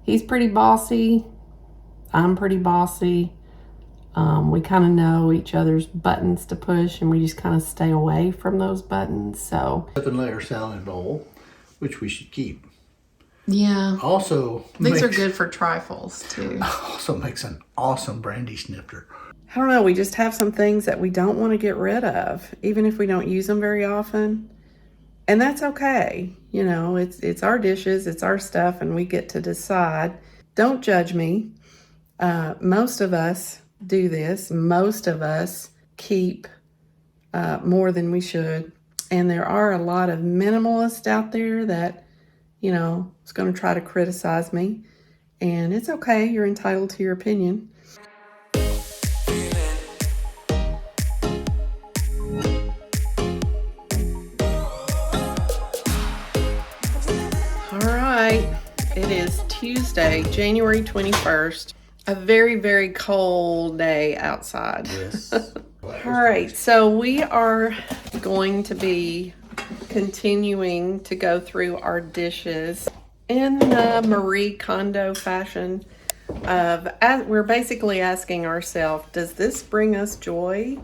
He's pretty bossy. I'm pretty bossy. We kind of know each other's buttons to push, and we just kind of stay away from those buttons. So 7-layer salad bowl, which we should keep. Yeah. Also, these are good for trifles too. Also makes an awesome brandy snifter. I don't know. We just have some things that we don't want to get rid of, even if we don't use them very often. And that's okay. You know, it's our dishes, it's our stuff, and we get to decide. Don't judge me. Most of us do this. Most of us keep more than we should. And there are a lot of minimalists out there that, you know, is going to try to criticize me. And it's okay. You're entitled to your opinion. All right. It is Tuesday, January 21st. A very, very cold day outside. Yes. All right, so we are going to be continuing to go through our dishes in the Marie Kondo fashion of, we're basically asking ourselves, does this bring us joy?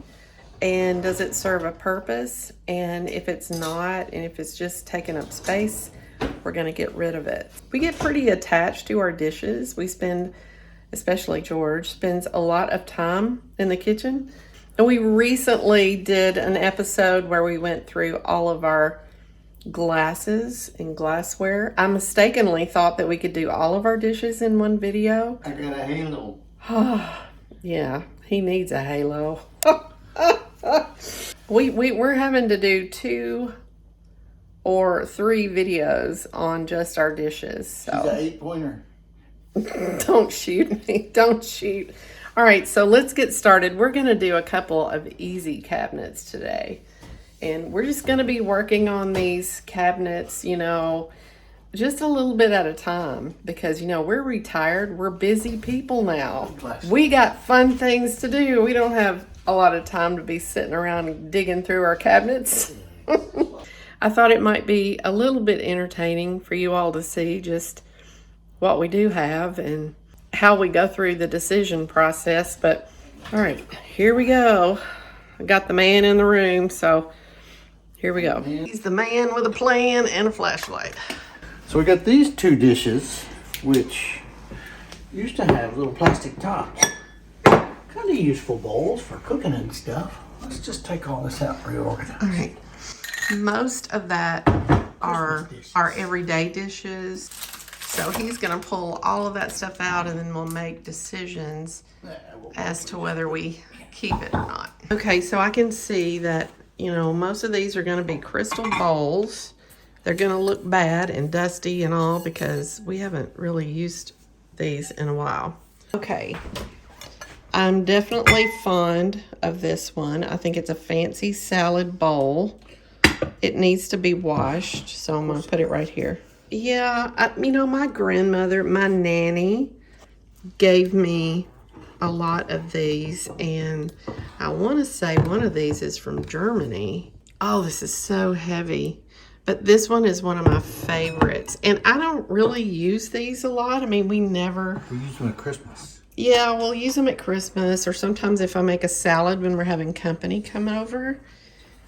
And does it serve a purpose? And if it's not, and if it's just taking up space, we're going to get rid of it. We get pretty attached to our dishes. We spend, especially George, spends a lot of time in the kitchen. And we recently did an episode where we went through all of our glasses and glassware. I mistakenly thought that we could do all of our dishes in one video. I got a halo. Yeah, he needs a halo. We're having to do 2 or 3 videos on just our dishes. So. She's got 8-pointer. Don't shoot me. Don't shoot. All right, so let's get started. We're going to do a couple of easy cabinets today. And we're just going to be working on these cabinets, you know, just a little bit at a time. Because, you know, we're retired. We're busy people now. We got fun things to do. We don't have a lot of time to be sitting around digging through our cabinets. I thought it might be a little bit entertaining for you all to see just what we do have and how we go through the decision process. But all right, here we go. I got the man in the room, so here we go. He's the man with a plan and a flashlight. So we got these 2 dishes, which used to have little plastic tops. Kind of useful bowls for cooking and stuff. Let's just take all this out and reorganize. All right. Most of that are our everyday dishes. So he's going to pull all of that stuff out, and then we'll make decisions as to whether we keep it or not. Okay, so I can see that, you know, most of these are going to be crystal bowls. They're going to look bad and dusty and all because we haven't really used these in a while. Okay, I'm definitely fond of this one. I think it's a fancy salad bowl. It needs to be washed, so I'm going to put it right here. Yeah, you know, my grandmother, my nanny, gave me a lot of these, and I want to say one of these is from Germany. Oh, this is so heavy, but this one is one of my favorites, and I don't really use these a lot. I mean, we use them at Christmas. Yeah, we'll use them at Christmas, or sometimes if I make a salad when we're having company come over.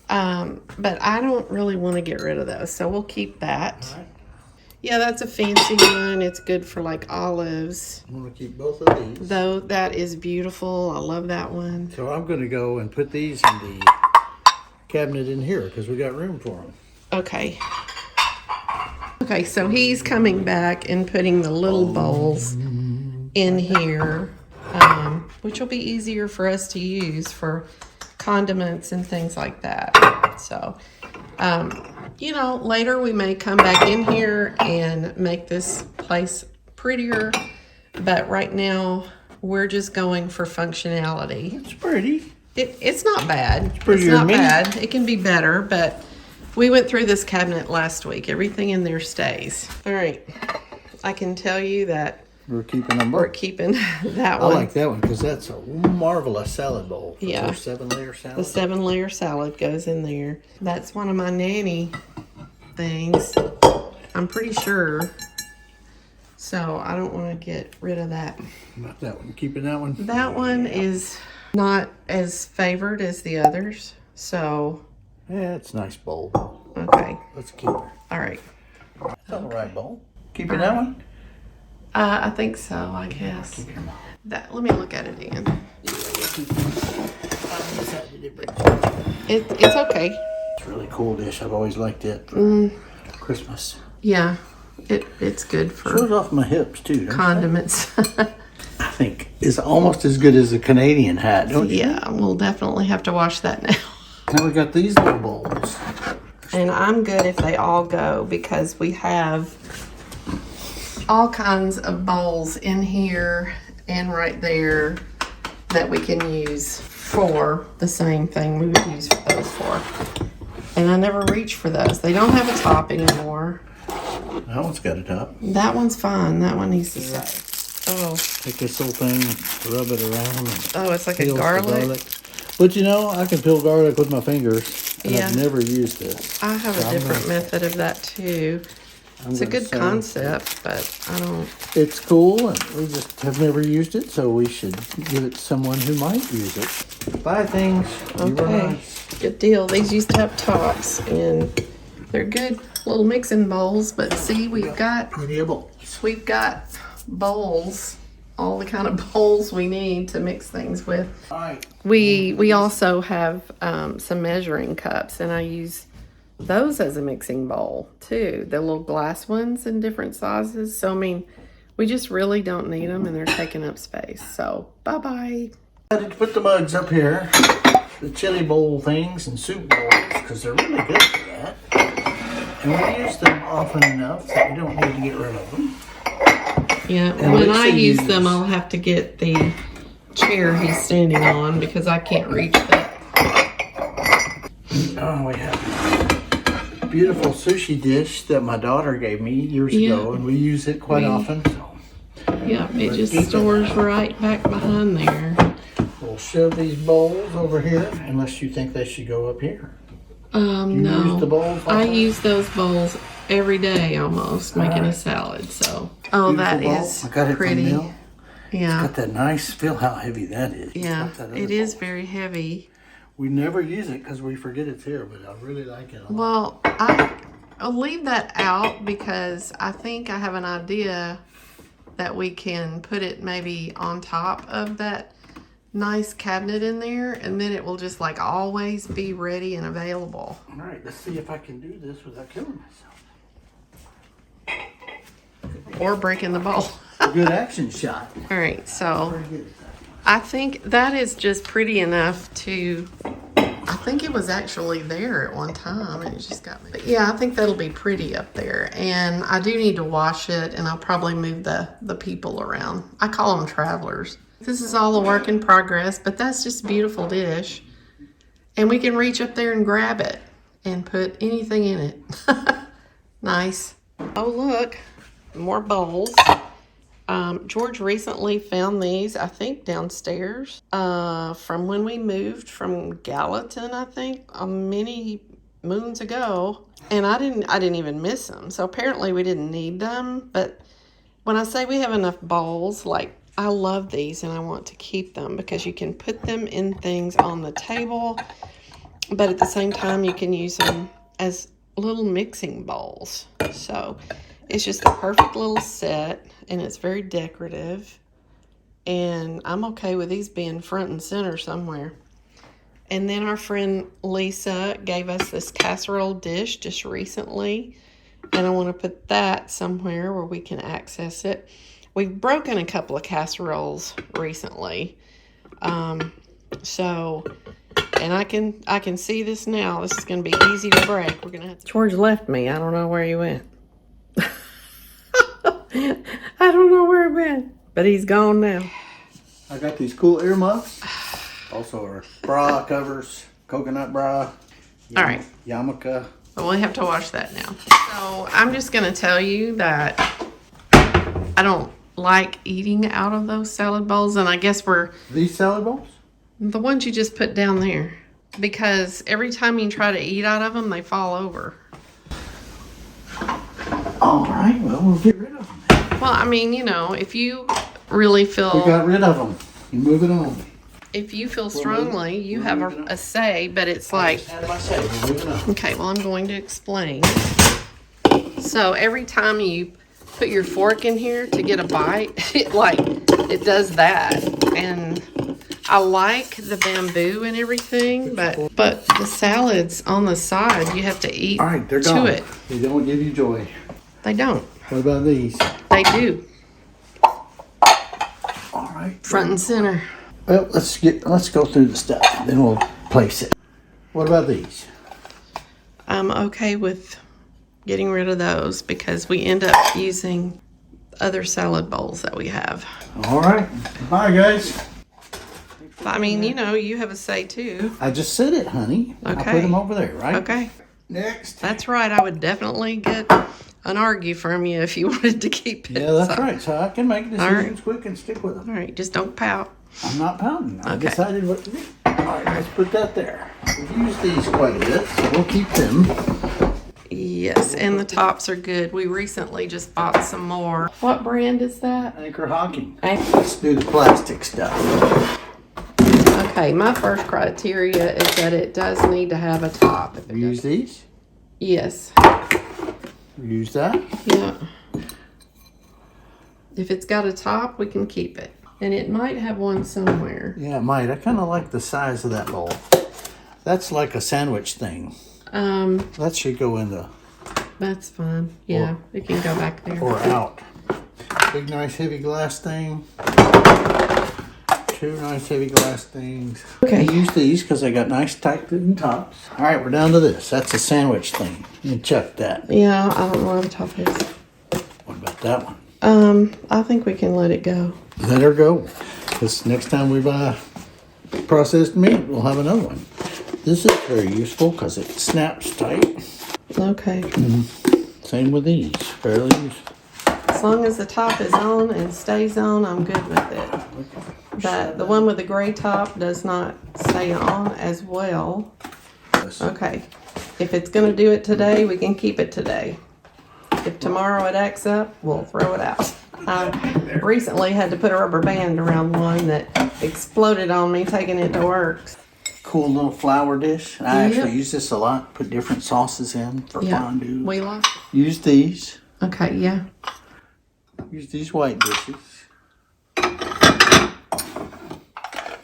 But I don't really want to get rid of those, so we'll keep that. All right. Yeah, that's a fancy one. It's good for like olives. I'm going to keep both of these. Though that is beautiful. I love that one. So I'm going to go and put these in the cabinet in here because we got room for them. Okay. Okay, so he's coming back and putting the little bowls in here, which will be easier for us to use for condiments and things like that. So, you know, later we may come back in here and make this place prettier, but right now we're just going for functionality. It's pretty. It's not bad. It's not bad. It can be better, but we went through this cabinet last week. Everything in there stays. All right. I can tell you that we're keeping them. We're keeping that one. I like that one because that's a marvelous salad bowl. Yeah. 7-layer salad. The 7-layer salad goes in there. That's one of my nanny things. I'm pretty sure So I don't want to get rid of that. About that one. Keeping that one? That one is not as favored as the others. So. Yeah, it's a nice bowl. Okay. Let's keep her. All right. That's all right bowl. Keeping that one? I think so, I guess. Let me look at it again. It's okay. It's a really cool dish. I've always liked it for Christmas. Yeah, it's good for Shows off my hips too. condiments. I think it's almost as good as a Canadian hat, don't you? Yeah, we'll definitely have to wash that now. Now we got these little bowls. And I'm good if they all go because we have all kinds of bowls in here and right there that we can use for the same thing we would use those for. And I never reach for those. They don't have a top anymore. That one's got a top. That one's fine. That one needs to stay. Oh. Take this little thing, rub it around. And Oh, it's like a peel the garlic. But you know, I can peel garlic with my fingers, and Yeah. I've never used this. I have So a I'm different gonna- method of that too. It's a gonna good say concept, but I don't. It's cool, and we just have never used it, so we should give it to someone who might use it. Buy things. You were Okay, nice. good deal. These used to have tops, and they're good little mixing bowls. But see, we've got bowls, all the kind of bowls we need to mix things with. All right. We also have some measuring cups, and I use those as a mixing bowl too. The little glass ones in different sizes. So I mean, we just really don't need them, and they're taking up space. So bye bye. I had to put the mugs up here, the chili bowl things and soup bowls, because they're really good for that. And we use them often enough that we don't need to get rid of them. Yeah, And when I Lisa use uses- them, I'll have to get the chair he's standing on because I can't reach that. Oh, we have a beautiful sushi dish that my daughter gave me years Yeah. ago, and we use it quite often. So Yeah, it just stores right back behind there. we'll shove these bowls over here, unless you think they should go up here. You No. use the bowls like I that? use those bowls every day almost, making a Alright. salad, so. Oh, that Beautiful bowl. is I got it from pretty. Neil. Yeah, Got that nice, feel how heavy that is. yeah, Got that other it is bowl. very heavy. We never use it because we forget it's here, but I really like it a lot. Well, I'll leave that out because I think I have an idea that we can put it maybe on top of that nice cabinet in there, and then it will just like always be ready and available. All right, let's see if I can do this without killing myself. Or breaking the bowl. A good action shot. All right, so Very good. I think that is just pretty enough to, I think it was actually there at one time and it just got me. But yeah, I think that'll be pretty up there. And I do need to wash it, and I'll probably move the people around. I call them travelers. This is all a work in progress, but that's just a beautiful dish. And we can reach up there and grab it and put anything in it. Nice. Oh, look, more bowls. George recently found these, I think, downstairs from when we moved from Gallatin, I think, many moons ago. And I didn't even miss them. So apparently we didn't need them. But when I say we have enough bowls, like, I love these and I want to keep them because you can put them in things on the table, but at the same time you can use them as little mixing bowls. So it's just a perfect little set, and it's very decorative, and I'm okay with these being front and center somewhere. And then our friend Lisa gave us this casserole dish just recently, and I want to put that somewhere where we can access it. We've broken a couple of casseroles recently, so, and I can see this now. This is going to be easy to break. We're gonna have to. George left me. I don't know where he went. I don't know where he went, but he's gone now. I got these cool earmuffs. Also our bra covers, coconut bra. All right. Yarmulke. But we have to wash that now. So I'm just going to tell you that I don't like eating out of those salad bowls, and I guess we're These salad bowls? the ones you just put down there, because every time you try to eat out of them, they fall over. All right, well, we'll get rid of them. Well, I mean, you know, if you really We feel, got rid of them. You move it on. if you feel strongly, you have a say, but it's like, Had my say. We're moving on. okay, well, I'm going to explain. So every time you put your fork in here to get a bite, it does that. And I like the bamboo and everything, but the salads on the side, you have to eat All right, they're to gone. it. They don't give you joy. They don't. What about these? They do. All right. Front and center. Well, let's go through the stuff. Then we'll place it. What about these? I'm okay with getting rid of those because we end up using other salad bowls that we have. All right. Bye, guys. I mean, you know, you have a say too. I just said it, honey. I Okay. put them over there, right? Okay. Next. That's right. I would definitely get an argue from you if you wanted to keep it. Yeah, that's So- right. So I can make decisions quick and stick with them. All right. Just don't pout. I'm not pounding. I Okay. decided what to do. All right, let's put that there. We've used these quite a bit, so we'll keep them. Yes. And the tops are good. We recently just bought some more. What brand is that? Anchor hocking. Anchor. Let's do the plastic stuff. Okay. My first criteria is that it does need to have a top. If it We use doesn't- these. Yes. We use that. Yeah. If it's got a top, we can keep it. And it might have one somewhere. Yeah, it might. I kind of like the size of that bowl. That's like a sandwich thing. That should go in the That's fine. Yeah, it can go back there. or out. Big, nice, heavy glass thing. Two nice, heavy glass things. Okay. I use these because they got nice, tight fitting tops. All right, we're down to this. That's a sandwich thing. You chuck that. Yeah, I don't know what the top is. What about that one? I think we can let it go. Let her go. Because next time we buy processed meat, we'll have another one. This is very useful because it snaps tight. Okay. Same with these. Fairly useful. As long as the top is on and stays on, I'm good with it. But the one with the gray top does not stay on as well. Okay. If it's going to do it today, we can keep it today. If tomorrow it acts up, we'll throw it out. I recently had to put a rubber band around one that exploded on me taking it to work. Cool little flour dish. I actually Yep. use this a lot. Put different sauces in for Yeah, fondue. we like. Use these. Okay, yeah. Use these white dishes.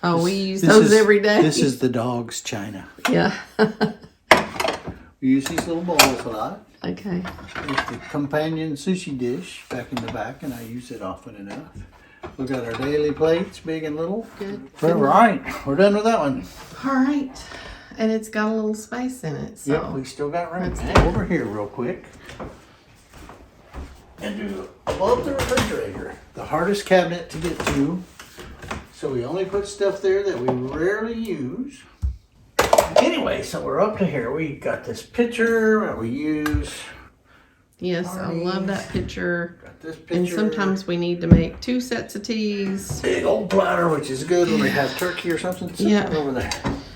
Oh, we use This those is- every day. This is the dog's china. Yeah. We use these little bowls a lot. Okay. It's the companion sushi dish back in the back, and I use it often enough. We've got our daily plates, big and little. Good. All right, we're done with that one. All right. And it's got a little space in it, so. Yep, we still got room. That's Hang over here real quick. And do above the refrigerator, the hardest cabinet to get to. So we only put stuff there that we rarely use. Anyway, so we're up to here. We got this pitcher that we use. Yes, I love that picture. Got this pitcher. And sometimes we need to make 2 sets of teas. Big old platter, which is good when we have turkey or something. Sit Yeah. over there.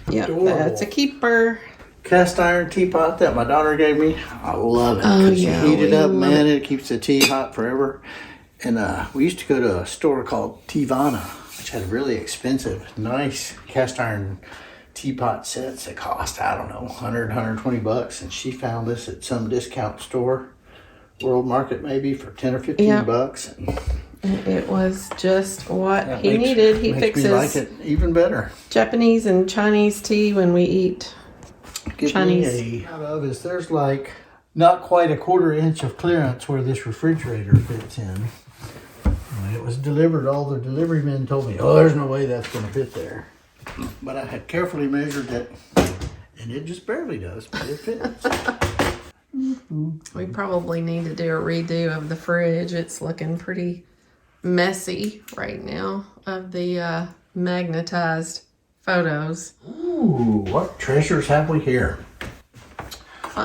Yep, Adorable. that's a keeper. Cast iron teapot that my daughter gave me. I love it. Oh, 'Cause yeah, you heat it we up, love man. It keeps the tea hot forever. And we used to go to a store called Tivana, which had really expensive, nice cast iron teapot sets that cost, I don't know, $120. And she found this at some discount store, World Market maybe, for 10 or 15 Yeah. bucks. And it was just what That he needed. He makes me fixes like it even better. Japanese and Chinese tea when we eat. Give Chinese. me a out of is there's like not quite a 1/4 inch of clearance where this refrigerator fits in. When it was delivered, all the delivery men told me, "Oh, there's no way that's going to fit there." But I had carefully measured it, and it just barely does, but it fits. We probably need to do a redo of the fridge. It's looking pretty messy right now of the magnetized photos. Ooh, what treasures have we here?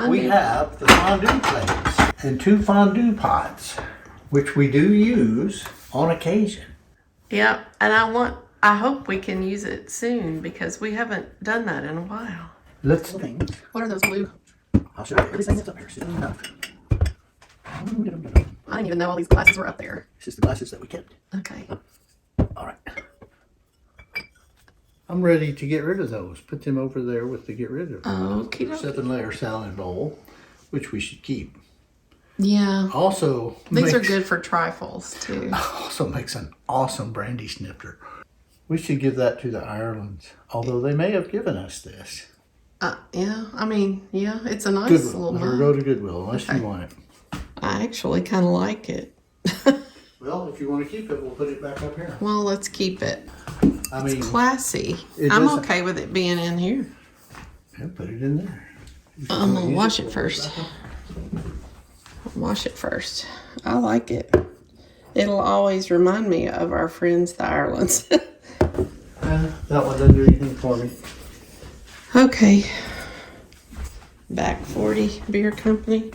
We Fondue. have the fondue plates and 2 fondue pots, which we do use on occasion. Yep, and I hope we can use it soon because we haven't done that in a while. Let's think. What are those blue? I'll show you. Everything that's up here soon enough. I didn't even know all these glasses were up there. It's just the glasses that we kept. Okay. All right. I'm ready to get rid of those. Put them over there with the get rid of. Okay. 7-layer salad bowl, which we should keep. Yeah. Also, These are good for trifles too. Also makes an awesome brandy snifter. We should give that to the Irelands, although they may have given us this. Yeah. I mean, yeah, it's a nice Goodwill. little Or mug. go to Goodwill unless you want it. I actually kind of like it. Well, if you want to keep it, we'll put it back up here. Well, let's keep it. I mean, Classy. it I'm doesn't- okay with it being in here. yeah, put it in there. I'm gonna wash it first. Wash it first. I like it. It'll always remind me of our friends, the Irelands. That one doesn't do anything for me. Okay. Back 40 beer company.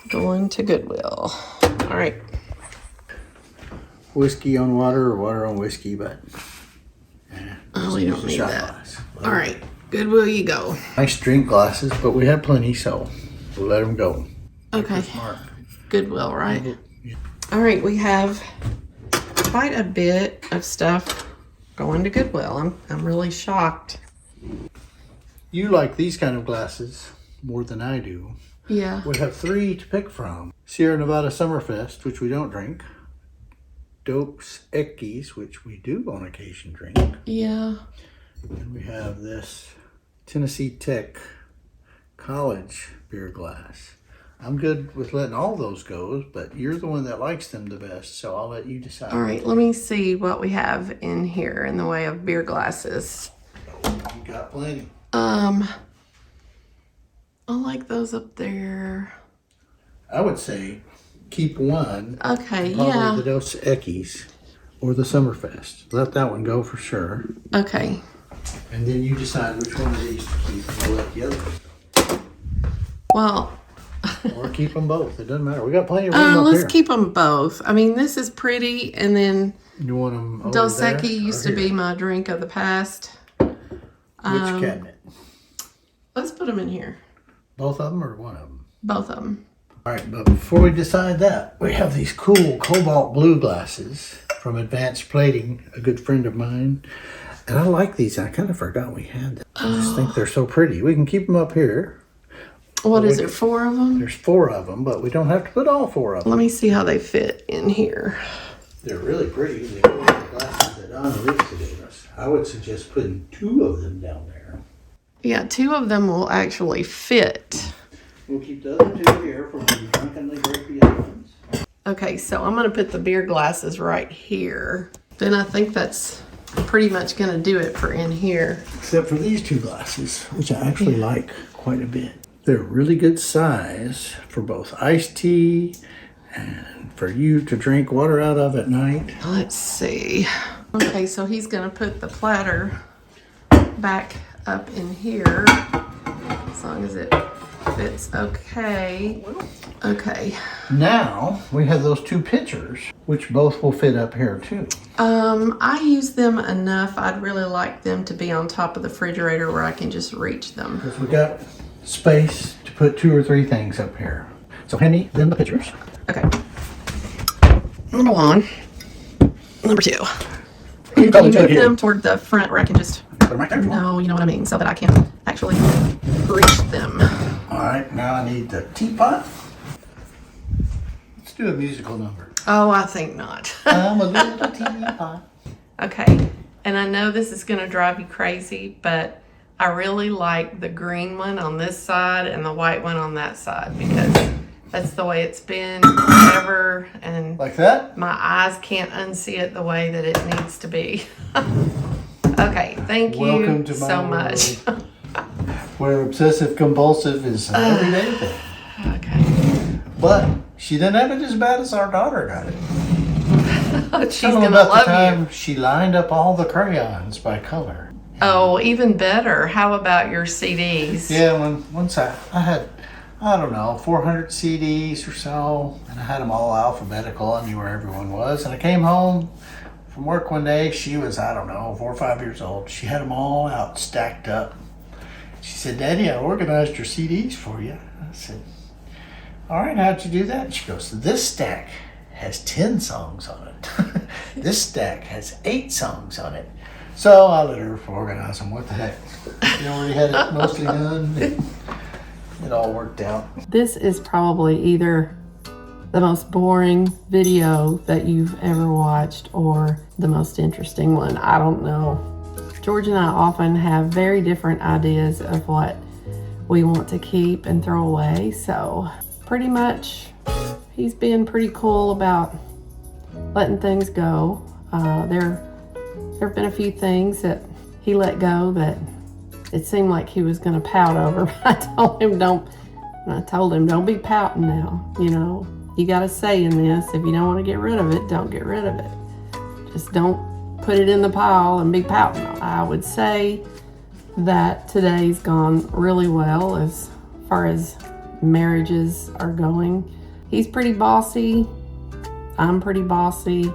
Going to Goodwill. All right. Whiskey on water or water on whiskey, but Oh, we don't use a need shot that. glass. All right. Goodwill you go. Nice drink glasses, but we have plenty, so we'll let them go. Okay. Smart. Goodwill, right? All right. We have quite a bit of stuff going to Goodwill. I'm really shocked. You like these kind of glasses more than I do. Yeah. We have 3 to pick from. Sierra Nevada Summerfest, which we don't drink. Dopes Eckies, which we do on occasion drink. Yeah. And we have this Tennessee Tech College beer glass. I'm good with letting all those go, but you're the one that likes them the best, so I'll let you decide. All right. Let me see what we have in here in the way of beer glasses. You got plenty. I like those up there. I would say keep one. Okay, Probably yeah. the Dos Equis or the Summerfest. Let that one go for sure. Okay. And then you decide which one of these to keep. We'll let the other one Well, go. Or keep them both. It doesn't matter. We got plenty of room up let's here. keep them both. I mean, this is pretty, and then You want them over Dos there Equis used or to be here? my drink of the past. Which cabinet? Let's put them in here. Both of them or one of them? Both of them. All right, but before we decide that, we have these cool cobalt blue glasses from Advanced Plating, a good friend of mine. And I like these. I kind of forgot we had them. I just think they're so pretty. We can keep them up here. What is it, 4 of them? There's 4 of them, but we don't have to put all 4 of them. Let me see how they fit in here. They're really pretty. They're the glasses that Donna Lisa gave us. I would suggest putting 2 of them down there. Yeah, 2 of them will actually fit. We'll keep the other 2 here for when you drunkenly break the other ones. Okay, so I'm going to put the beer glasses right here. Then I think that's pretty much going to do it for in here. Except for these 2 glasses, which I actually like quite a bit. They're really good size for both iced tea and for you to drink water out of at night. Let's see. Okay, so he's going to put the platter back up in here as long as it fits okay. Okay. Now we have those 2 pitchers, which both will fit up here too. I use them enough. I'd really like them to be on top of the refrigerator where I can just reach them. Because we got space to put 2 or 3 things up here. So Henny, then the pitchers. Okay. Number 1. Number 2. You Can you move them toward the front where I can just... Put them right there. No, you know what I mean, so that I can actually reach them. All right, now I need the teapot. Let's do a musical number. Oh, I think not. I'm a little teapot. Okay, and I know this is going to drive you crazy, but I really like the green one on this side and the white one on that side because that's the way it's been forever, and Like that? my eyes can't unsee it the way that it needs to be. Okay, thank you Welcome to my so world. much. Where obsessive compulsive is an everyday thing. Okay. But she didn't have it as bad as our daughter got it. She's Tell them going to about the love time you. she lined up all the crayons by color. Oh, even better. How about your CDs? Yeah, once I had, I don't know, 400 CDs or so, and I had them all alphabetical. I knew where everyone was. And I came home from work one day. She was, I don't know, 4 or 5 years old. She had them all out, stacked up. She said, "Daddy, I organized your CDs for you." I said, all right, how'd you do that? And she goes, this stack has 10 songs on it. This stack has 8 songs on it. So I let her organize them. What the heck? She already had it mostly done. It all worked out. This is probably either the most boring video that you've ever watched or the most interesting one. I don't know. George and I often have very different ideas of what we want to keep and throw away. So pretty much he's been pretty cool about letting things go. There have been a few things that he let go that it seemed like he was going to pout over. I told him don't be pouting now. You know, you got to say in this, if you don't want to get rid of it, don't get rid of it. Just don't put it in the pile and be pouting. I would say that today's gone really well as far as marriages are going. He's pretty bossy. I'm pretty bossy.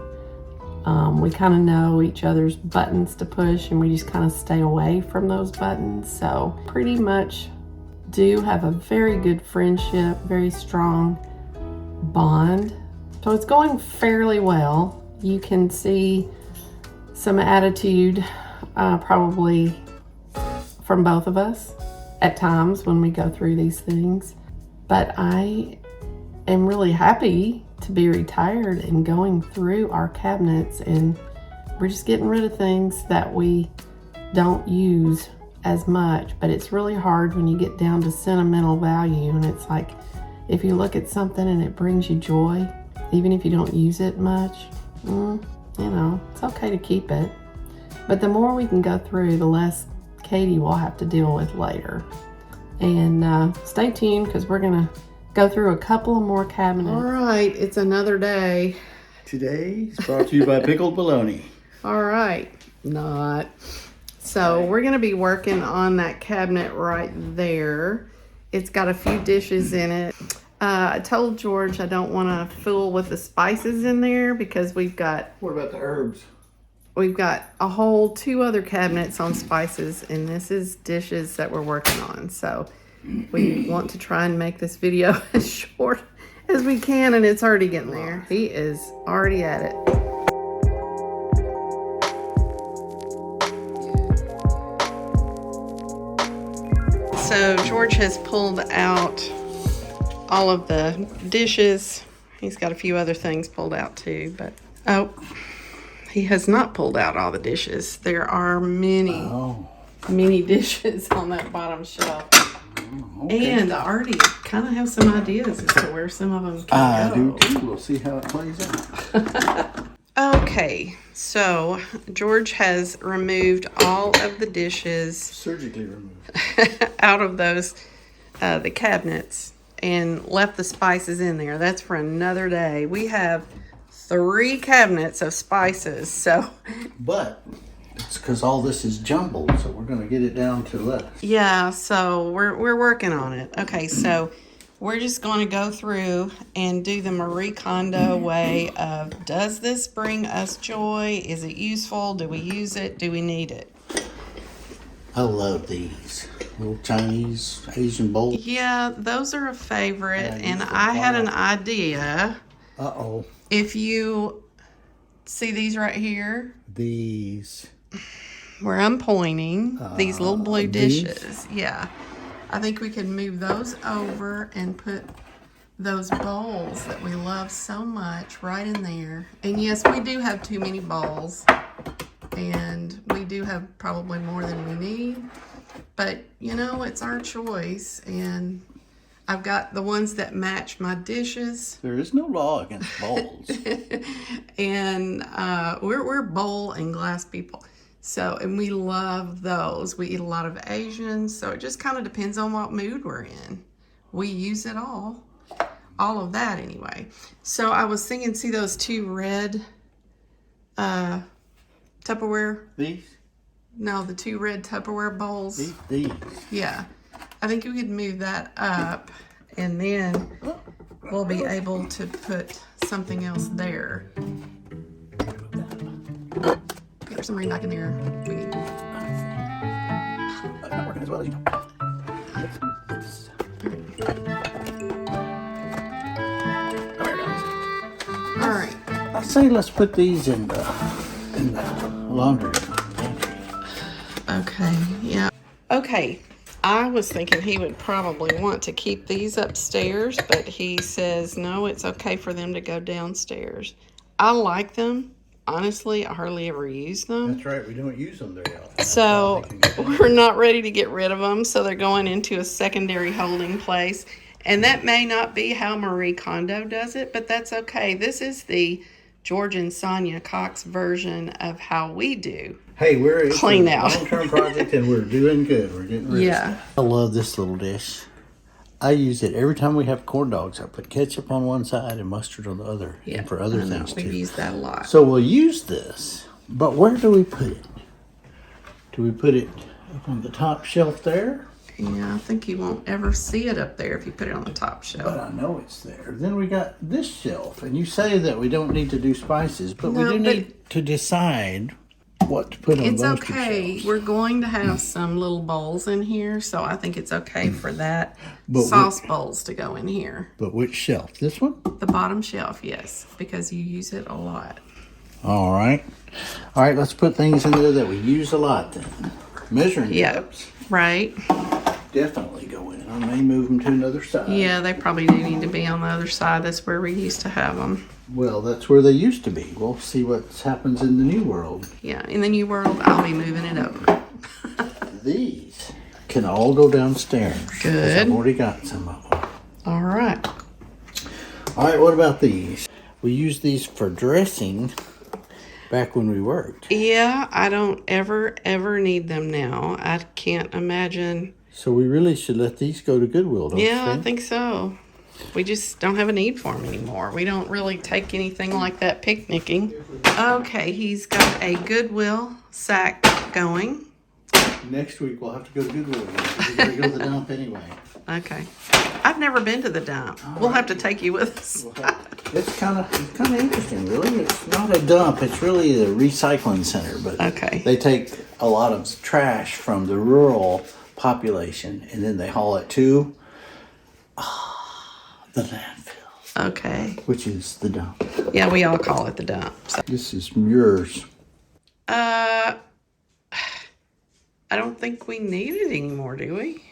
We kind of know each other's buttons to push, and we just kind of stay away from those buttons. So pretty much do have a very good friendship, very strong bond. So it's going fairly well. You can see some attitude probably from both of us at times when we go through these things. But I am really happy to be retired and going through our cabinets, and we're just getting rid of things that we don't use as much. But it's really hard when you get down to sentimental value, and it's like if you look at something and it brings you joy, even if you don't use it much, you know, it's okay to keep it. But the more we can go through, the less Katie will have to deal with later. And stay tuned, because we're gonna go through a couple of more cabinets. All right, it's another day. Today is brought to you by Pickled Bologna. All right, not. So we're gonna be working on that cabinet right there. It's got a few dishes in it. I told George I don't want to fool with the spices in there, because we've got What about the herbs? We've got a whole 2 other cabinets on spices, and this is dishes that we're working on. So we want to try and make this video as short as we can, and it's already getting there. He is already at it. So George has pulled out all of the dishes. He's got a few other things pulled out too, but he has not pulled out all the dishes. There are many dishes on that bottom shelf. Okay. And I already kind of have some ideas as to where some of them can go. I do too. We'll see how it plays out. Okay, so George has removed all of the dishes. Surgically removed. Out of those, the cabinets, and left the spices in there. That's for another day. We have 3 cabinets of spices, so. But it's because all this is jumbled, so we're going to get it down to less. Yeah, so we're working on it. Okay, so we're just going to go through and do the Marie Kondo way of, does this bring us joy? Is it useful? Do we use it? Do we need it? I love these little Chinese Asian bowls. Yeah, those are a favorite, and I had an idea. Uh-oh. If you see these right here, These. where I'm pointing, these little blue dishes. Yeah. I think we can move those over and put those bowls that we love so much right in there. And yes, we do have too many bowls, and we do have probably more than we need, but you know, it's our choice. And I've got the ones that match my dishes. There is no law against bowls. And we're bowl and glass people. So, and we love those. We eat a lot of Asians, so it just kind of depends on what mood we're in. We use it all of that anyway. So I was thinking, see those 2 red Tupperware? These? No, the 2 red Tupperware bowls. These. Yeah. I think we could move that up, and then we'll be able to put something else there. There's some rain back in there. Not working as well as you know. say let's put these in the laundry pantry. Okay, yeah. Okay, I was thinking he would probably want to keep these upstairs, but he says, no, it's okay for them to go downstairs. I like them. Honestly, I hardly ever use them. That's right, we don't use them very often. So we're not ready to get rid of them, so they're going into a secondary holding place. And that may not be how Marie Kondo does it, but that's okay. This is the George and Sonia Cox version of how we do. Hey, we're clean out. long-term project and we're doing good. We're getting rid of Yeah. stuff. I love this little dish. I use it every time we have corn dogs. I put ketchup on one side and mustard on the other, Yeah, and for other I know. things We've too. used that a lot. So we'll use this, but where do we put it? Do we put it up on the top shelf there? Yeah, I think you won't ever see it up there if you put it on the top But shelf. I know it's there. Then we got this shelf, and you say that we don't need to do spices, but we No, do but- need to decide what to put on It's those two okay. shelves. We're going to have some little bowls in here, so I think it's okay for that. But Sauce bowls to go in here. But which shelf? This one? The bottom shelf, yes, because you use it a lot. All right. All right, let's put things in there that we use a lot then. Measuring Yeah. cups Right? definitely go in. I may move them to another side. Yeah, they probably do need to be on the other side. That's where we used to have them. Well, that's where they used to be. We'll see what happens in the new world. Yeah, in the new world, I'll be moving it over. These can all go downstairs. 'Cause Good. I've already got some of them. All right. All right, what about these? We used these for dressing back when we worked. Yeah, I don't ever need them now. I can't imagine. So we really should let these go to Goodwill, don't you Yeah, I think? think so. We just don't have a need for them anymore. We don't really take anything like that picnicking. Okay, he's got a Goodwill sack going. Next week we'll have to go to Goodwill again. We gotta go to the dump anyway. Okay. I've never been to the dump. We'll have to take you with us. It's kind of interesting, really. It's not a dump. It's really a recycling center, but Okay. they take a lot of trash from the rural population and then they haul it to the landfill, Okay. which is the dump. Yeah, we all call it the dump. So, This is yours. I don't think we need it anymore, do we?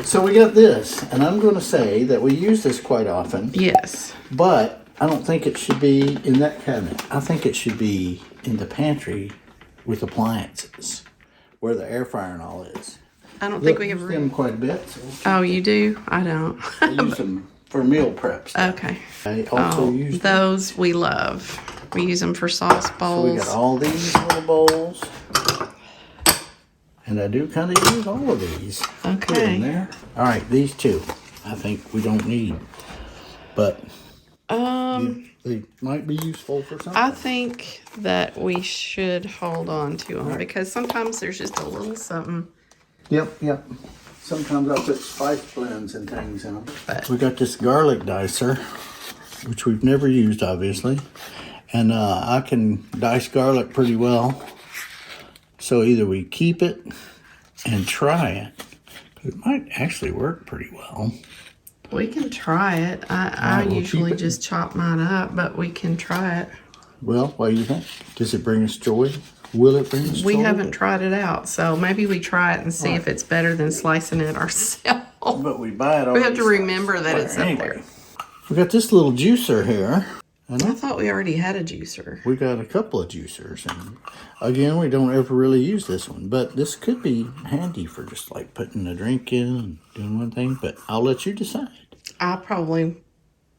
So we got this, and I'm going to say that we use this quite often, Yes. but I don't think it should be in that cabinet. I think it should be in the pantry with appliances, where the air fryer and all is. I don't think we use have them room. quite a bit. So Oh, you do? I don't. I use them for meal preps. Okay. I also Oh, use them. those we love. We use them for sauce So we got bowls. all these little bowls. And I do kind of use all of these. Put Okay. in there. All right, these two, I think we don't need. But they might be useful for something. I think that we should hold on to them because sometimes there's just a little something. Yep. Sometimes I'll put spice blends and things in them. But- We got this garlic dicer, which we've never used, obviously. And I can dice garlic pretty well. So either we keep it and try it. It might actually work pretty well. We can try it. I Alright, we'll usually keep it. just chop mine up, but we can try it. Well, what do you think? Does it bring us joy? Will it bring us joy? We haven't tried it out, so maybe we try it and see if it's better than slicing it ourselves. But we buy it We have to already remember that sliced. it's up Anyway, there. we got this little juicer here. And I thought we already had a juicer. we got a couple of juicers. And again, we don't ever really use this one. But this could be handy for just like putting a drink in and doing one thing. But I'll let you decide. I probably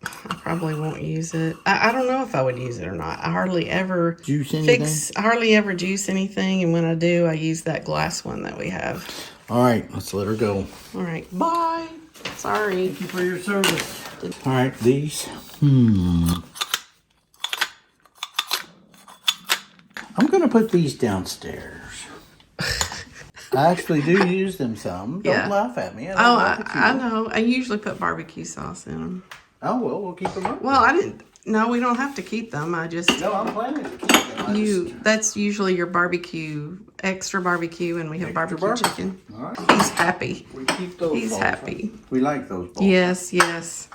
won't use it. I don't know if I would use it or not. I hardly ever Juice anything? I hardly ever juice anything, and when I do, I use that glass one that we have. All right, let's let her go. All right, bye. Sorry. Thank you for your service. All right, these. I'm going to put these downstairs. I actually do use them some. Don't Yeah. laugh at me. I don't Oh, laugh at you. I know. I usually put barbecue sauce in them. Oh, well, we'll keep them up. Well, I didn't. No, we don't have to keep them. I just No, I'm planning to keep them. I just- that's usually your barbecue, extra barbecue, and we have Extra barbecue barbecue. chicken. All right. He's happy. We keep those He's balls. happy. We like those balls. Yes, yes.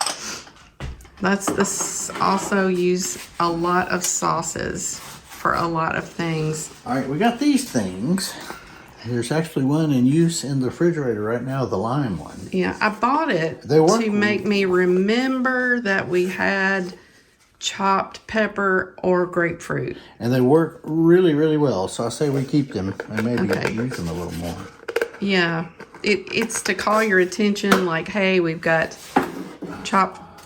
That's this. Also use a lot of sauces for a lot of things. All right, we got these things. There's actually one in use in the refrigerator right now, the lime one. Yeah, I bought it They work to make me remember that we had chopped pepper or grapefruit. And they work really, really well. So I say we keep them and maybe Okay. use them a little more. Yeah, it's to call your attention, like, hey, we've got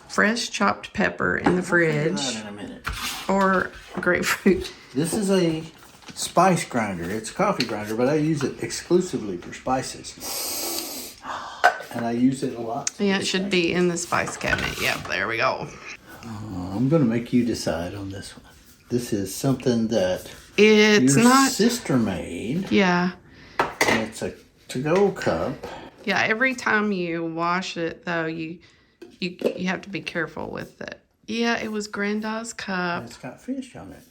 fresh chopped pepper in the fridge, In a minute. or grapefruit. This is a spice grinder. It's a coffee grinder, but I use it exclusively for spices. And I use it a lot. Yeah, it should be in the spice cabinet. Yep, there we go. I'm going to make you decide on this one. This is something that It's your not. sister made. Yeah. And it's a to-go cup. Yeah, every time you wash it, though, you have to be careful with it. Yeah, it was Granda's cup, It's got fish on it.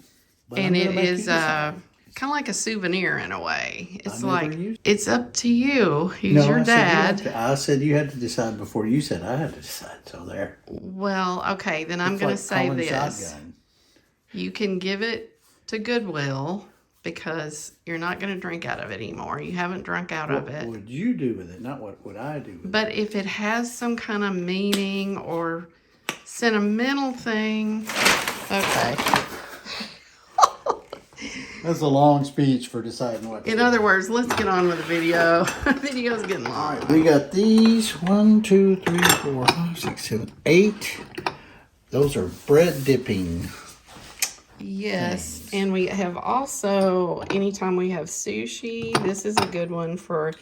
But and I'm it gonna make you is decide. kind of like a souvenir in a way. It's never like, used it's up to you. He's No, your I said you had dad. to- I said you had to decide before you said I had to decide. So there. Well, okay, then I'm It's going like to say calling this. shotgun. You can give it to Goodwill because you're not going to drink out of it anymore. You haven't drunk out of What it. would you do with it? Not what would I do with it. But if it has some kind of meaning or sentimental thing, okay. That's a long speech for deciding what to In do. other words, let's get on with the video. The video's getting long. We got these 1, 2, 3, 4, 5, 6, 7, 8. Those are bread dipping. Yes, and we have also, anytime we have sushi, this is a good one for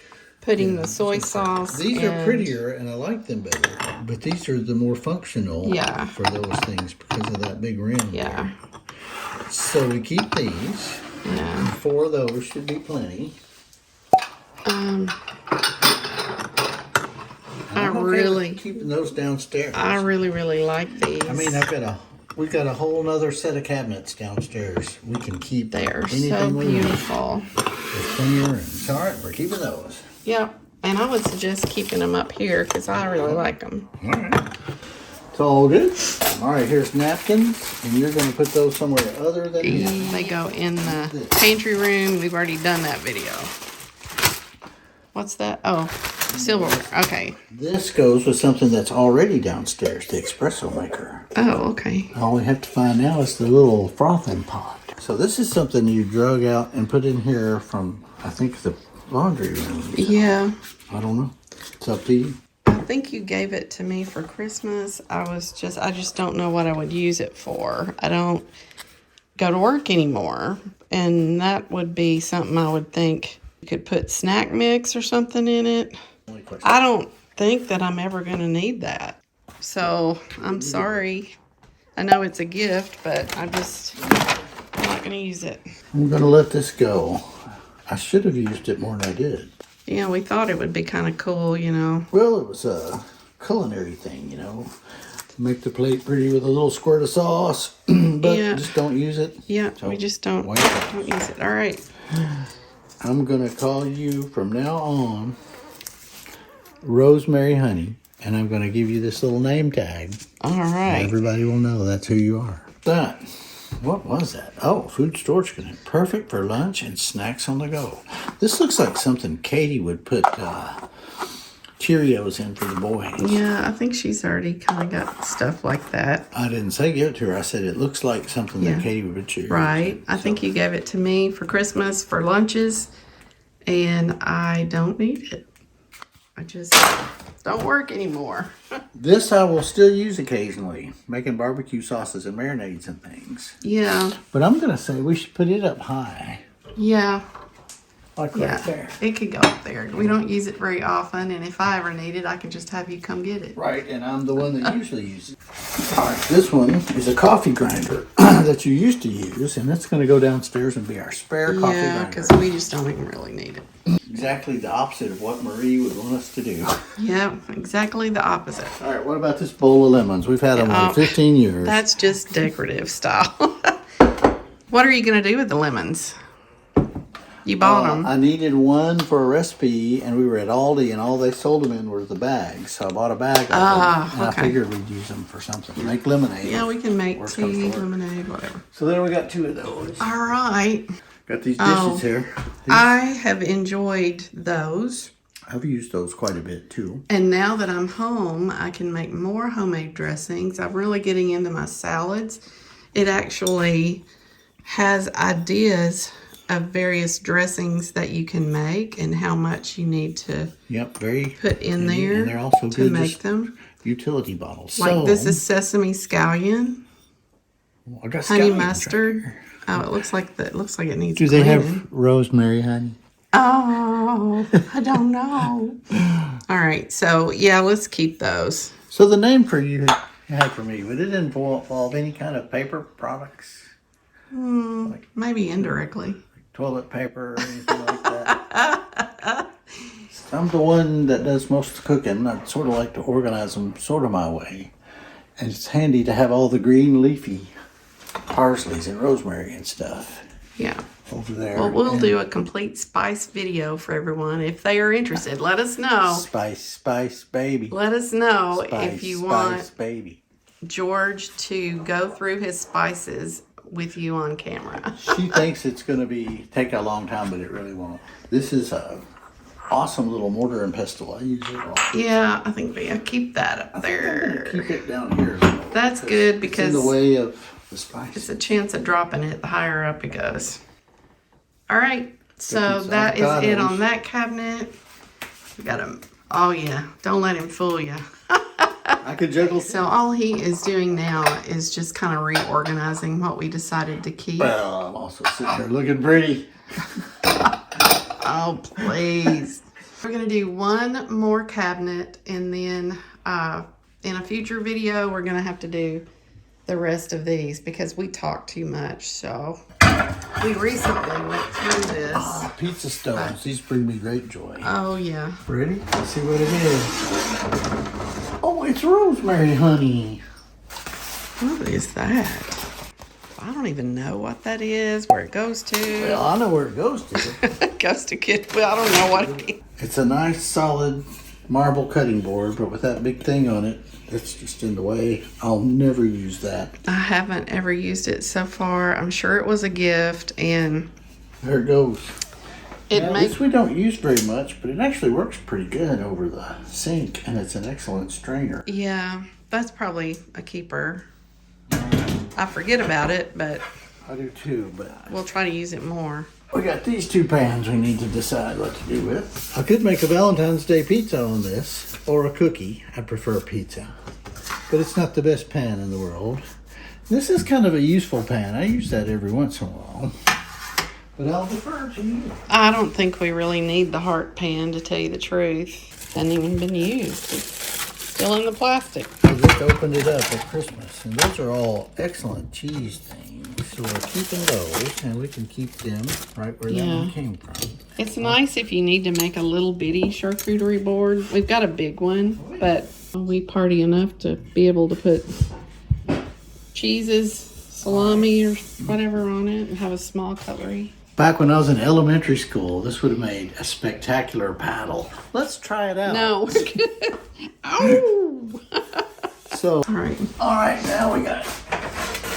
putting the soy sauce. These are and- prettier and I like them better. But these are the more functional Yeah. for those things because of that big rim. Yeah, there. So we keep these. yeah. 4 of those should be plenty. I I'm okay with really, keeping those downstairs. I really like these. I mean, we've got a whole nother set of cabinets downstairs. We can keep They are anything so we want. beautiful. There's plenty of room. It's all right. We're keeping those. Yep, and I would suggest keeping them up here because I really like them. All right. It's all good. All right, here's napkins, and you're going to put those somewhere other than here. They go in the pantry room. We've already done that video. What's that? Oh, silverware. Okay. This goes with something that's already downstairs, the espresso maker. Oh, okay. All we have to find now is the little frothing pot. So this is something you drug out and put in here from, I think, the laundry room. Yeah. I don't know. It's up to you. I think you gave it to me for Christmas. I just don't know what I would use it for. I don't go to work anymore. And that would be something I would think you could put snack mix or something in it. Only question. I don't think that I'm ever going to need that. So I'm sorry. I know it's a gift, but I'm not going to use it. I'm going to let this go. I should have used it more than I did. Yeah, we thought it would be kind of cool, you know. Well, it was a culinary thing, you know. Make the plate pretty with a little squirt of sauce, but Yeah. just don't use it. Yeah, So, we just don't wait a minute. use it. All right. I'm going to call you from now on Rosemary Honey, and I'm going to give you this little name tag. All right. Everybody will know that's who you are. That. What was that? Oh, food storage container. Perfect for lunch and snacks on the go. This looks like something Katie would put Cheerios in for the boys. Yeah, I think she's already kind of got stuff like that. I didn't say give it to her. I said it looks like something Yeah. that Katie would put Cheerios Right. in. I think you gave it to me for Christmas for lunches, and I don't need it. I just don't work anymore. This I will still use occasionally, making barbecue sauces and marinades and things. Yeah. But I'm going to say we should put it up high, Yeah. like Yeah. right there. It could go up there. We don't use it very often, and if I ever need it, I can just have you come get it. Right, and I'm the one that usually uses it. All right, this one is a coffee grinder that you used to use, and it's going to go downstairs and be our spare coffee Yeah, grinder. because we just don't even really need it. Exactly the opposite of what Marie would want us to do. Yeah, exactly the opposite. All right, what about this bowl of lemons? We've had them Oh, like 15 years. That's just decorative style. What are you going to do with the lemons? You bought them. I needed one for a recipe, and we were at Aldi, and all they sold them in were the bags. So I bought a bag of them, and I figured we'd use them for something. Make lemonade. Yeah, we can make Worst tea, comes to worst. lemonade, whatever. So then we got 2 of those. All right. Got these dishes here. I have enjoyed those. I've used those quite a bit too. And now that I'm home, I can make more homemade dressings. I'm really getting into my salads. It actually has ideas of various dressings that you can make and how much you need to put in there and they're also to make them. Utility bottles. Like this is sesame scallion, I got honey scallions mustard. right here. Oh, it looks like that. Looks like it needs. Do they cleaning. have rosemary, honey? Oh, I don't know. All right, so yeah, let's keep those. So the name for you had for me, would it involve any kind of paper products? Maybe indirectly. Like toilet paper or anything like that? I'm the one that does most of the cooking. I sort of like to organize them sort of my way. And it's handy to have all the green leafy parsleys and rosemary and stuff. Yeah. Over there. Well, we'll do a complete spice video for everyone. If they are interested, let us know. Spice, baby. Let us know Spice, if you want Spice, baby. George to go through his spices with you on camera. She thinks it's going to take a long time, but it really won't. This is a awesome little mortar and pestle. I use it all. Yeah, I think I'll keep that up there. Keep it down here. That's good because it's in the way of the spice. it's a chance of dropping it the higher up it goes. All right, so that is it on that cabinet. We got him. Oh yeah, don't let him fool you. I could juggle. So all he is doing now is just kind of reorganizing what we decided to keep. Well, I'm also sitting there looking pretty. Oh, please. We're going to do one more cabinet, and then in a future video, we're going to have to do the rest of these because we talk too much. So we recently went through this. Pizza stones. These bring me great joy. Oh, yeah. Ready? Let's see what it is. Oh, it's rosemary honey. What is that? I don't even know what that is, where it goes to. Well, I know where it goes to. It goes to kid. Well, I don't know what it is. It's a nice, solid marble cutting board, but with that big thing on it, it's just in the way. I'll never use that. I haven't ever used it so far. I'm sure it was a gift, and there it goes. This we don't use very much, but it actually works pretty good over the sink, and it's an excellent strainer. Yeah, that's probably a keeper. I forget about it, but I do too, but we'll try to use it more. we got these 2 pans we need to decide what to do with. I could make a Valentine's Day pizza on this, or a cookie. I prefer pizza, but it's not the best pan in the world. This is kind of a useful pan. I use that every once in a while, but I'll defer to you. I don't think we really need the heart pan, to tell you the truth. Hasn't even been used. It's still in the plastic. I just opened it up at Christmas, and those are all excellent cheese things. So we're keeping those, and we can keep them right where that one came from. It's nice if you need to make a little bitty charcuterie board. We've got a big one, but we party enough to be able to put cheeses, salami, or whatever on it, and have a small cutlery. Back when I was in elementary school, this would have made a spectacular paddle. Let's try it out. No. Ow! So, All right, now we got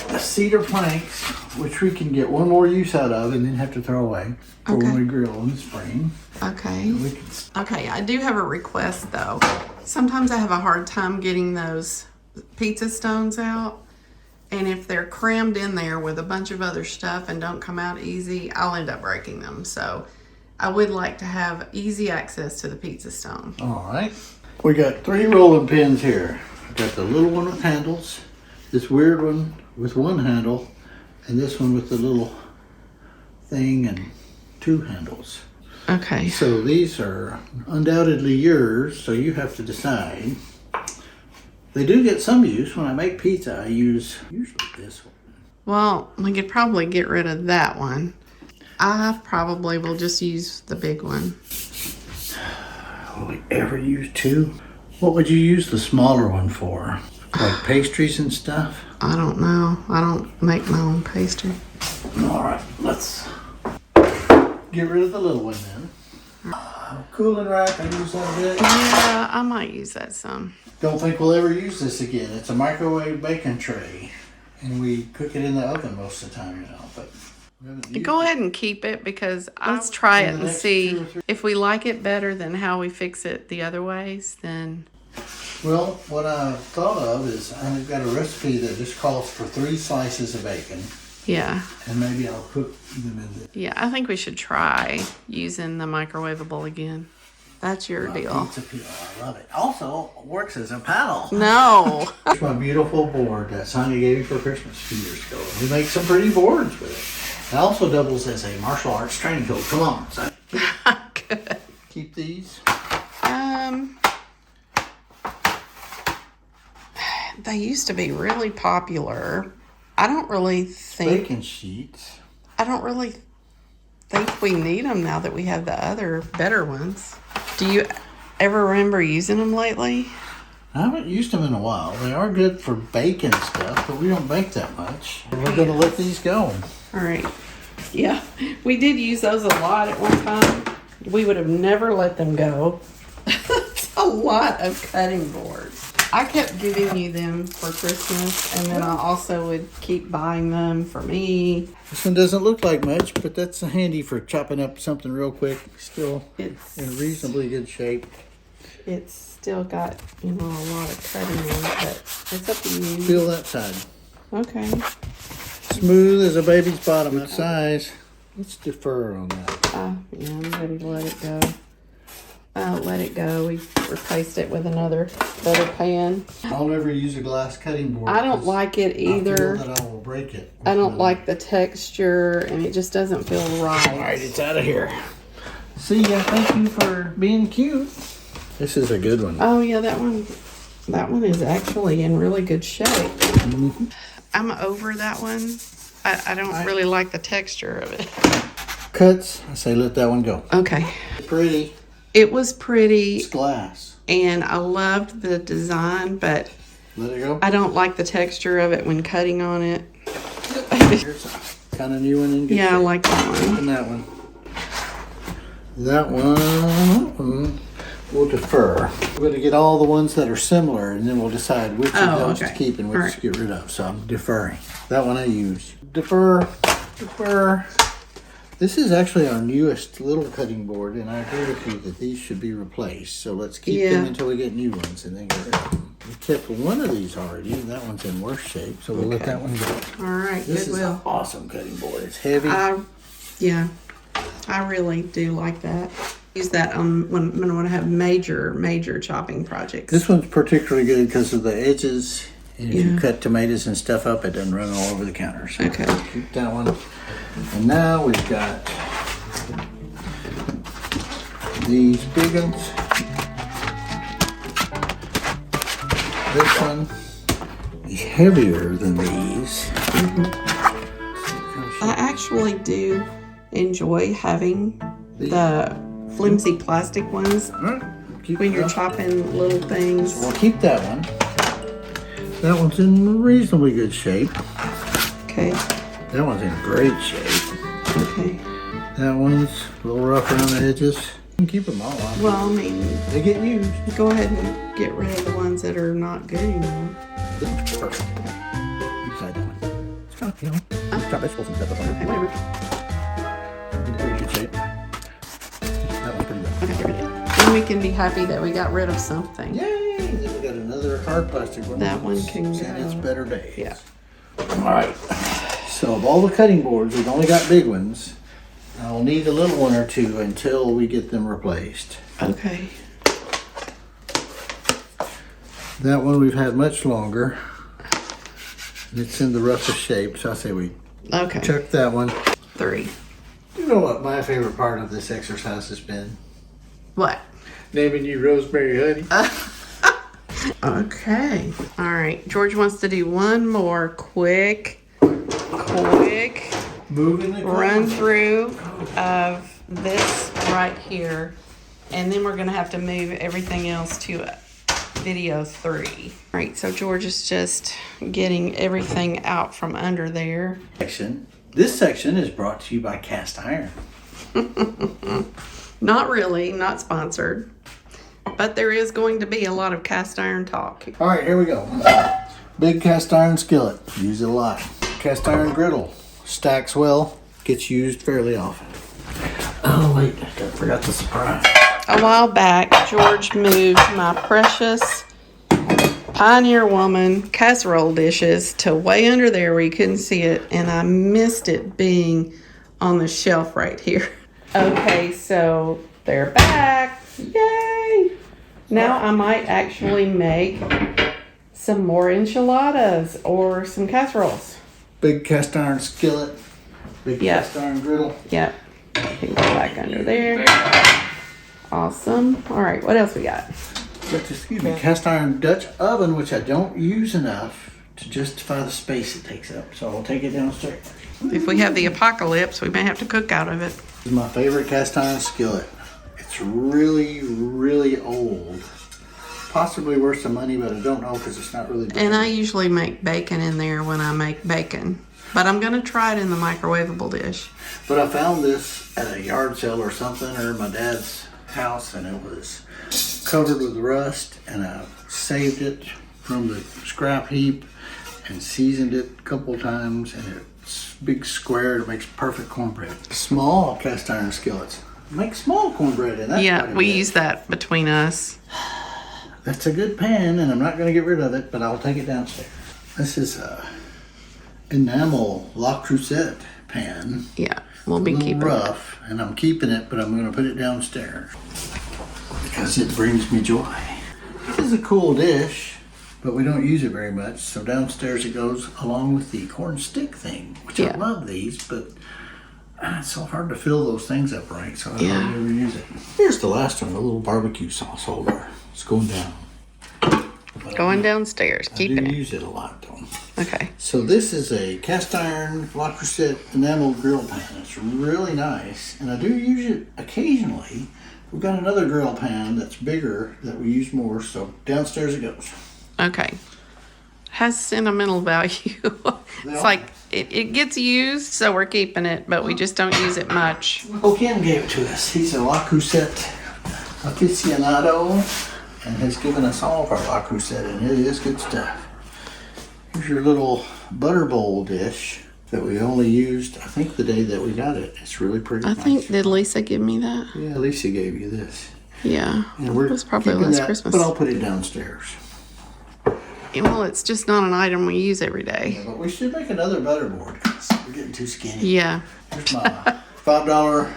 the cedar planks, which we can get one more use out of and then have to throw away for when we grill in the spring. Okay. We can Okay, I do have a request though. Sometimes I have a hard time getting those pizza stones out. And if they're crammed in there with a bunch of other stuff and don't come out easy, I'll end up breaking them. So I would like to have easy access to the pizza stone. All right. We got 3 rolling pins here. We got the little one with handles, this weird one with one handle, and this one with the little thing and 2 handles. Okay. So these are undoubtedly yours, so you have to decide. They do get some use. When I make pizza, I use usually this one. Well, we could probably get rid of that one. I probably will just use the big one. Will we ever use 2? What would you use the smaller one for? Like pastries and stuff? I don't know. I don't make my own pastry. All right, let's get rid of the little one then. Cooling rack, I use that a bit. Yeah, I might use that some. Don't think we'll ever use this again. It's a microwave bacon tray. And we cook it in the oven most of the time, But we haven't used Go it. ahead and keep it because let's try it in the and next 2 see or 3 if we like it better than how we fix it the other ways. Then Well, what I thought of is I've got a recipe that just calls for 3 slices of bacon. yeah, And maybe I'll cook them in the yeah, I think we should try using the microwavable again. That's your deal. pizza peel. I love it. Also, works as a paddle. No. Here's my beautiful board that Sonia gave me for Christmas a few years ago. We make some pretty boards with it. It also doubles as a martial arts training tool. Come on, Sonia. Good. Keep these. They used to be really popular. I don't really think Bacon sheets. I don't really think we need them now that we have the other better ones. Do you ever remember using them lately? I haven't used them in a while. They are good for baking stuff, but we don't bake that much. We're going to let these go. All right. Yeah, we did use those a lot at one time. We would have never let them go. It's a lot of cutting boards. I kept giving you them for Christmas, and then I also would keep buying them for me. This one doesn't look like much, but that's handy for chopping up something real quick. Still It's in reasonably good shape. It's still got, a lot of cutting on it, but it's up to you. Feel that side. Okay. Smooth as a baby's bottom at size. Let's defer on that. Yeah, I'm ready to let it go. Let it go. We replaced it with another better pan. I'll never use a glass cutting board. I don't like it either. I feel that I will break it. I don't like the texture, and it just doesn't feel right. All right, it's out of here. See ya. Thank you for being cute. This is a good one. Oh yeah, that one is actually in really good shape. Mm-hmm. I'm over that one. I don't really like the texture of it. Cuts. I say let that one go. Okay. Pretty. It was pretty, It's glass. and I loved the design, but Let it go. I don't like the texture of it when cutting on it. Here's a kind of new one in good Yeah, I shape. like that one. And that one. That one. We'll defer. We're going to get all the ones that are similar, and then we'll decide which of those to keep and which to get rid of. So I'm deferring. That one I use. Defer. This is actually our newest little cutting board, and I agree with you that these should be replaced. So let's keep them until we get new ones, and then get rid of them. We kept one of these already, and that one's in worse shape, so we'll let that one go. All right, This is an awesome cutting board. It's heavy. Yeah, I really do like that. Use that when I want to have major chopping projects. This one's particularly good because of the edges. And if you cut tomatoes and stuff up, it doesn't run all over the counter. So Okay. keep that one. And now we've got these big ones. This one is heavier than these. I actually do enjoy having the flimsy plastic ones when you're chopping little things. We'll keep that one. That one's in reasonably good shape. Okay. That one's in great shape. Okay. That one's a little rough around the edges. You can keep them all on. Well, I mean, They get used. go ahead and get rid of the ones that are not good anymore. Perfect. Inside that one. It's kind of, chop vegetables and stuff up on Okay, whatever. it. In pretty good shape. That one's pretty good. Okay, get rid of it. Then we can be happy that we got rid of something. Yay! Then we got another hard plastic one. That one can Seen its go. better days. Yeah. All right. So of all the cutting boards, we've only got big ones. I'll need a little one or two until we get them replaced. Okay. That one we've had much longer. It's in the roughest shape, so I say we Okay. chuck that one. 3. You know what my favorite part of this exercise has been? What? Naming you Rosemary Honey. Okay. All right. George wants to do one more quick Moving the run through of this right here. And then we're going to have to move everything else to video 3. All right. So George is just getting everything out from under there. This section is brought to you by Cast Iron. Not really, not sponsored. But there is going to be a lot of cast iron talk. All right, here we go. Big cast iron skillet, use it a lot. Cast iron griddle, stacks well, gets used fairly often. Oh wait, I forgot the surprise. A while back, George moved my precious Pioneer Woman casserole dishes to way under there where you couldn't see it, and I missed it being on the shelf right here. Okay, so they're back. Yay! Now I might actually make some more enchiladas or some casseroles. Big cast iron skillet, big Yep. cast iron griddle. Yep. Can go back under there. Awesome. All right, what else we got? Excuse me, cast iron Dutch oven, which I don't use enough to justify the space it takes up. So I'll take it downstairs. If we have the apocalypse, we may have to cook out of it. This is my favorite cast iron skillet. It's really, really old. Possibly worth some money, but I don't know because it's not really big. And I usually make bacon in there when I make bacon. But I'm going to try it in the microwavable dish. But I found this at a yard sale or something, or my dad's house, and it was covered with rust, and I saved it from the scrap heap and seasoned it a couple times, and it's big square. It makes perfect cornbread. Small cast iron skillets make small cornbread, and that's Yeah, quite a we bit. use that between us. That's a good pan, and I'm not going to get rid of it, but I'll take it downstairs. This is a enamel La Crusette pan. Yeah, we'll be A little keeping it. rough, and I'm keeping it, but I'm going to put it downstairs because it brings me joy. This is a cool dish, but we don't use it very much, so downstairs it goes along with the corn stick thing, which I Yeah. love these, but it's so hard to fill those things up right, so I Yeah. don't ever use it. Here's the last one, the little barbecue sauce holder. It's going down. But Going downstairs, I keeping do it. use it a lot, though. Okay. So this is a cast iron La Crusette enamel grill pan. It's really nice, and I do use it occasionally. We've got another grill pan that's bigger that we use more, so downstairs it goes. Okay. Has sentimental value. It's like it gets used, so we're keeping it, but we just don't use it much. Uncle Ken gave it to us. He's a La Crusette aficionado and has given us all of our La Crusette, and it is good stuff. Here's your little butter bowl dish that we only used, I think, the day that we got it. It's really pretty I nice. think, did Lisa give me that? Yeah, Lisa gave you this. Yeah. And we're It was probably keeping last that, Christmas. but I'll put it downstairs. Well, it's just not an item we use every day. Yeah, but we should make another butter board because we're getting too skinny. Yeah. Here's my $5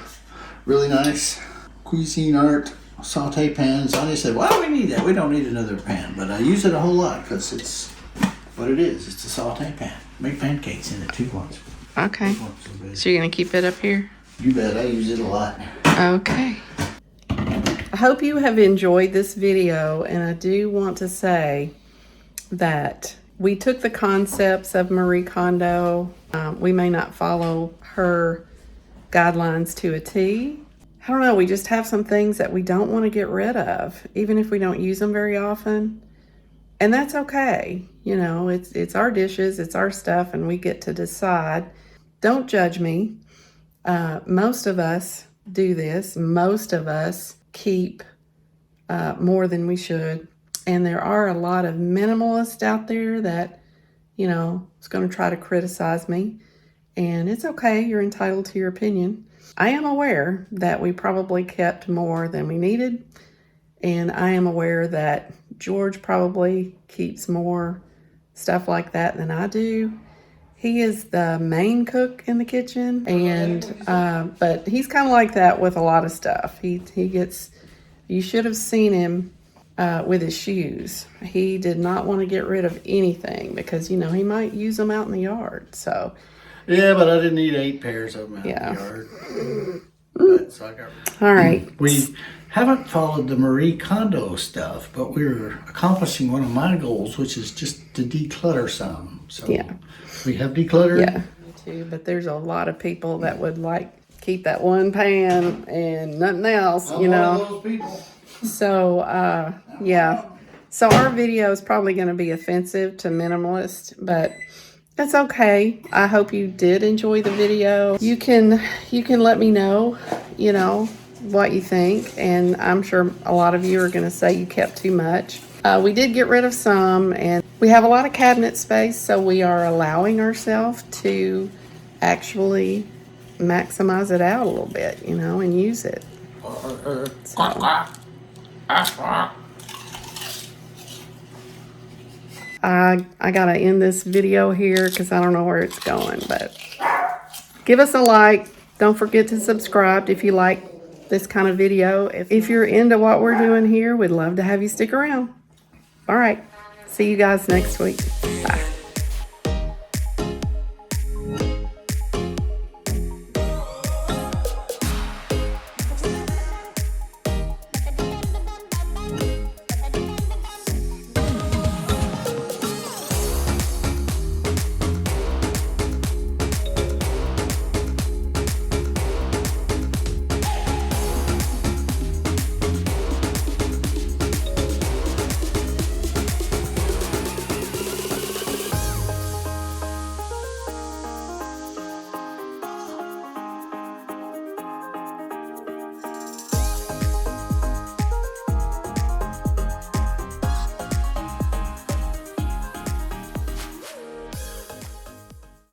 really nice Cuisinart saute pan. Sonia said, why do we need that? We don't need another pan, but I use it a whole lot because it's what it is. It's a saute pan. Make pancakes in it too once. Okay. So you're going to keep it up here? You bet. I use it a lot. Okay. I hope you have enjoyed this video, and I do want to say that we took the concepts of Marie Kondo. We may not follow her guidelines to a T. I don't know, we just have some things that we don't want to get rid of, even if we don't use them very often. And that's okay. You know, it's our dishes, it's our stuff, and we get to decide. Don't judge me. Most of us do this. Most of us keep more than we should. And there are a lot of minimalists out there that, you know, is going to try to criticize me. And it's okay. You're entitled to your opinion. I am aware that we probably kept more than we needed. And I am aware that George probably keeps more stuff like that than I do. He is the main cook in the kitchen, and but he's kind of like that with a lot of stuff. He gets, you should have seen him with his shoes. He did not want to get rid of anything because, you know, he might use them out in the yard. So Yeah, but I didn't need 8 pairs of them out Yeah. in the yard. But, so I got all right. We haven't followed the Marie Kondo stuff, but we're accomplishing one of my goals, which is just to declutter some. So Yeah. we have decluttered. Yeah, me too. But there's a lot of people that would like keep that one pan and nothing else, I'm you one know. of those people. So, yeah. So our video is probably going to be offensive to minimalists, but That's okay. I hope you did enjoy the video. You can let me know, you know, what you think, and I'm sure a lot of you are going to say you kept too much. We did get rid of some, and we have a lot of cabinet space, so we are allowing ourselves to actually maximize it out a little bit, you know, and use it. So, I gotta end this video here because I don't know where it's going, but give us a like. Don't forget to subscribe if you like this kind of video. If you're into what we're doing here, we'd love to have you stick around. All right. See you guys next week. Bye.